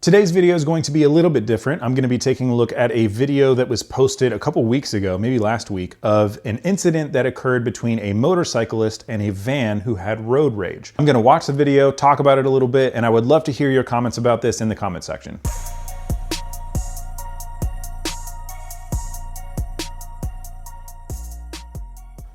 Today's video is going to be a little bit different. I'm going to be taking a look at a video that was posted a couple weeks ago, maybe last week, of an incident that occurred between a motorcyclist and a van who had road rage. I'm going to watch the video, talk about it a little bit, and I would love to hear your comments about this in the comment section.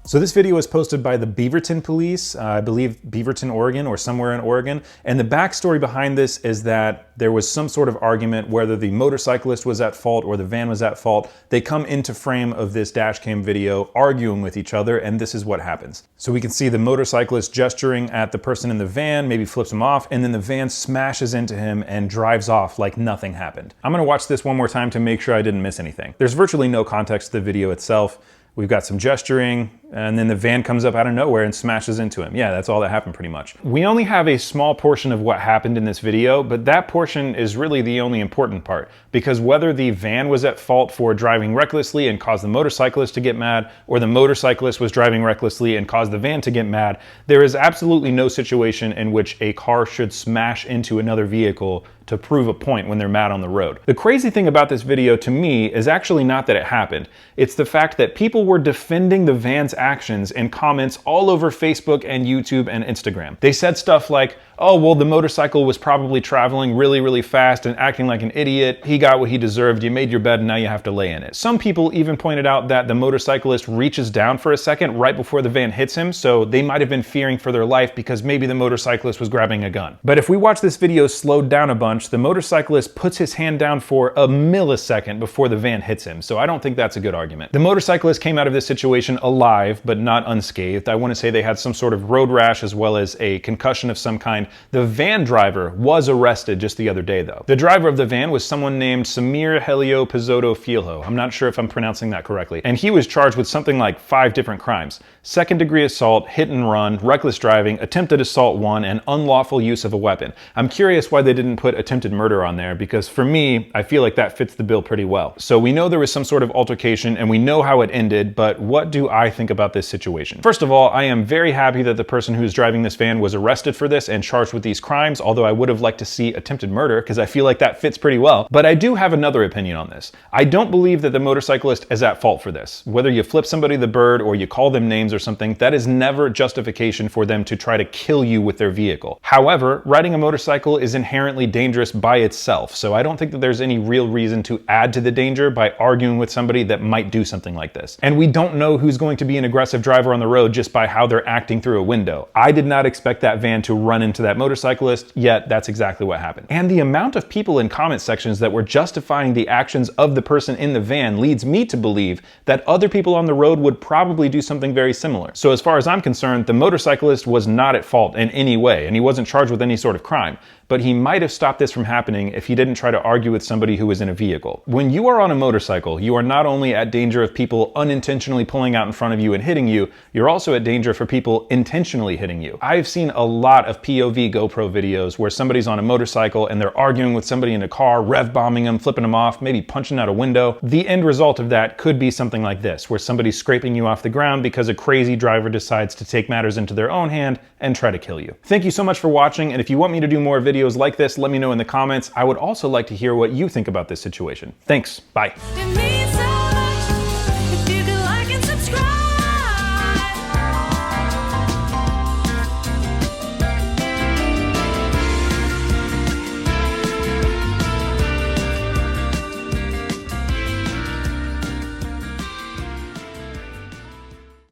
So this video was posted by the Beaverton police, I believe Beaverton, Oregon, or somewhere in Oregon. And the backstory behind this is that there was some sort of argument whether the motorcyclist was at fault or the van was at fault. They come into frame of this dash cam video arguing with each other, and this is what happens. So we can see the motorcyclist gesturing at the person in the van, maybe flips him off, and then the van smashes into him and drives off like nothing happened. I'm gonna watch this one more time to make sure I didn't miss anything. There's virtually no context to the video itself. We've got some gesturing, and then the van comes up out of nowhere and smashes into him. Yeah, that's all that happened pretty much. We only have a small portion of what happened in this video, but that portion is really the only important part, because whether the van was at fault for driving recklessly and caused the motorcyclist to get mad, or the motorcyclist was driving recklessly and caused the van to get mad, there is absolutely no situation in which a car should smash into another vehicle to prove a point when they're mad on the road. The crazy thing about this video to me is actually not that it happened. It's the fact that people were defending the van's actions in comments all over Facebook and YouTube and Instagram. They said stuff like, oh, well, the motorcycle was probably traveling really, really fast and acting like an idiot. He got what he deserved. You made your bed and now you have to lay in it. Some people even pointed out that the motorcyclist reaches down for a second right before the van hits him, so they might have been fearing for their life because maybe the motorcyclist was grabbing a gun. But if we watch this video slowed down a bunch, the motorcyclist puts his hand down for a millisecond before the van hits him, so I don't think that's a good argument. The motorcyclist came out of this situation alive, but not unscathed. I want to say they had some sort of road rash as well as a concussion of some kind. The van driver was arrested just the other day, though. The driver of the van was someone named Samir Helio Pizzotto Filho. I'm not sure if I'm pronouncing that correctly. And he was charged with something like 5 different crimes: second-degree assault, hit and run, reckless driving, attempted assault 1, and unlawful use of a weapon. I'm curious why they didn't put attempted murder on there, because for me, I feel like that fits the bill pretty well. So we know there was some sort of altercation and we know how it ended, but what do I think about this situation? First of all, I am very happy that the person who's driving this van was arrested for this and charged with these crimes, although I would have liked to see attempted murder because I feel like that fits pretty well. But I do have another opinion on this. I don't believe that the motorcyclist is at fault for this. Whether you flip somebody the bird or you call them names or something, that is never justification for them to try to kill you with their vehicle. However, riding a motorcycle is inherently dangerous by itself, so I don't think that there's any real reason to add to the danger by arguing with somebody that might do something like this. And we don't know who's going to be an aggressive driver on the road just by how they're acting through a window. I did not expect that van to run into that motorcyclist, yet that's exactly what happened. And the amount of people in comment sections that were justifying the actions of the person in the van leads me to believe that other people on the road would probably do something very similar. So as far as I'm concerned, the motorcyclist was not at fault in any way, and he wasn't charged with any sort of crime. But he might have stopped this from happening if he didn't try to argue with somebody who was in a vehicle. When you are on a motorcycle, you are not only at danger of people unintentionally pulling out in front of you and hitting you, you're also at danger for people intentionally hitting you. I've seen a lot of POV GoPro videos where somebody's on a motorcycle and they're arguing with somebody in a car, rev bombing them, flipping them off, maybe punching out a window. The end result of that could be something like this, where somebody's scraping you off the ground because a crazy driver decides to take matters into their own hand and try to kill you. Thank you so much for watching, and if you want me to do more videos like this, let me know in the comments. I would also like to hear what you think about this situation. Thanks. Bye.